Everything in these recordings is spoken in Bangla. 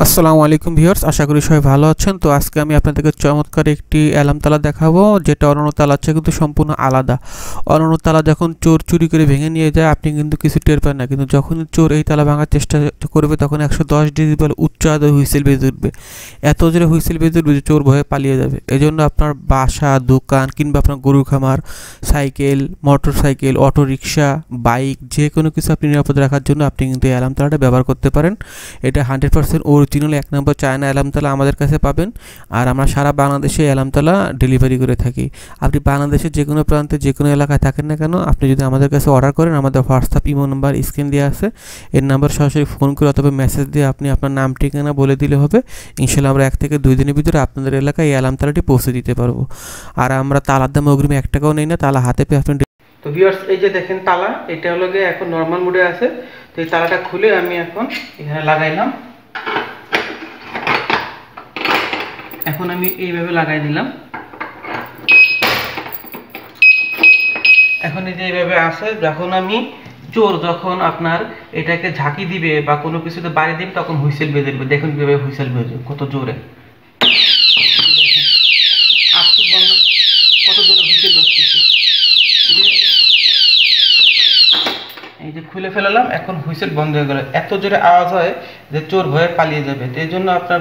আসসালামু আলাইকুম ভিউয়ার্স, আশা করি সবাই ভালো আছেন। তো আজকে আমি আপনাদেরকে চমৎকার একটি অ্যালার্ম তালা দেখাবো, যেটা অন্যান্য তালার চেয়ে কিন্তু সম্পূর্ণ আলাদা। অন্যান্য তালা যখন চোর চুরি করে ভেঙে নিয়ে যায় আপনি কিন্তু কিছু টের পান না, কিন্তু যখন চোর এই তালা ভাঙার চেষ্টা করবে তখন 110 ডেসিবেল উচ্চ আওয়াজে হুইসেল বেজে উঠবে। এত জোরে হুইসেল বেজে উঠবে যে চোর ভয়ে পালিয়ে যাবে। এজন্য আপনার বাসা, দোকান কিংবা আপনার গরুর খামার, cycle, motor cycle, auto rickshaw, bike, যে কোনো কিছু আপনি নিরাপদ রাখার জন্য আপনি কিন্তু এই অ্যালার্ম তালাটা ব্যবহার করতে পারেন। এটা 100% অরিজিনাল 1 নম্বর চায়না অ্যালার্ম তালা আমাদের কাছে পাবেন। আর আমরা সারা বাংলাদেশে অ্যালার্ম তালা ডেলিভারি করে থাকি। আপনি বাংলাদেশের যে কোনো প্রান্তে যে কোনো এলাকায় থাকেন না কেন, আপনি যদি আমাদের কাছে অর্ডার করেন, আমাদের হোয়াটসঅ্যাপ ইমো নাম্বার স্ক্রিন দেওয়া আছে, এর নাম্বার সরাসরি ফোন করে অথবা মেসেজ দিয়ে আপনি আপনার নাম ঠিকানা বলে দিলে হবে। ইনশাল্লাহ আমরা 1 থেকে 2 দিনের ভিতরে আপনাদের এলাকায় এই অ্যালার্ম তালাটি পৌঁছে দিতে পারবো। আর আমরা তালার দাম অগ্রিম 1 টাকাও নেই না, তালা হাতে পেয়ে আপনি। তো ভিউয়ার্স, এই যে দেখেন তালা, এটা হলো গিয়ে এখন নর্মাল মোডে আছে। তো এই তালাটা খুলে আমি এখন এখানে লাগাইলাম। এখন আমি এইভাবে লাগাই দিলাম। এখন এই যে এইভাবে আছে। যখন আমি চোর যখন আপনার এটাকে ঝাঁকি দিবে বা কোনো কিছুতে বাড়ি দিবে তখন হুইসেল বেজে দেবে। দেখুন কিভাবে হুইসেল বেজে, কত জোরে, কত জোরে হুইসেল বাজতেছে। এই যে খুলে ফেলালাম, এখন হুইসেল বন্ধ হয়ে গেল। এত জোরে আওয়াজ হয় যে চোর ভয়ে পালিয়ে যাবে। তো এই জন্য আপনার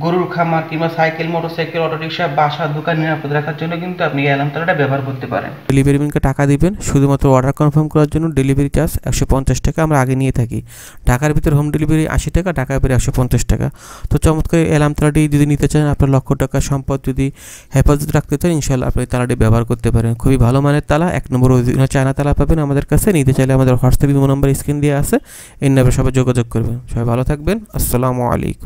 গরুর খামার কিংবা সাইকেল, মোটরসাইকেল, অটোরিকশা, বাসা, দোকান নিরাপদ রাখার জন্য কিন্তু আপনি এই অ্যালার্ম তালাটা ব্যবহার করতে পারেন। ডেলিভারি ম্যানকে টাকা দিবেন, শুধুমাত্র অর্ডার কনফার্ম করার জন্য ডেলিভারি চার্জ 150 টাকা আমরা আগে নিয়ে থাকি। ঢাকার ভিতর হোম ডেলিভারি 80 টাকা, ঢাকার বাইরে 150 টাকা। তো চমৎকার অ্যালার্ম তালাটি যদি নিতে চান, আপনার লক্ষ টাকার সম্পদ যদি হেফাজত রাখতে চান, ইনশাল্লাহ আপনি তালাটি ব্যবহার করতে পারেন। খুবই ভালো মানের তালা, 1 নম্বর অরিজিনাল চায়না তালা পাবেন আমাদের কাছে। নিতে চাইলে আমাদের হোয়াটসঅ্যাপ ইমো নাম্বার স্ক্রিন দেওয়া আছে, এই নাম্বারে সবাই যোগাযোগ করবেন। সবাই ভালো থাকবেন। আসসালামু আলাইকুম।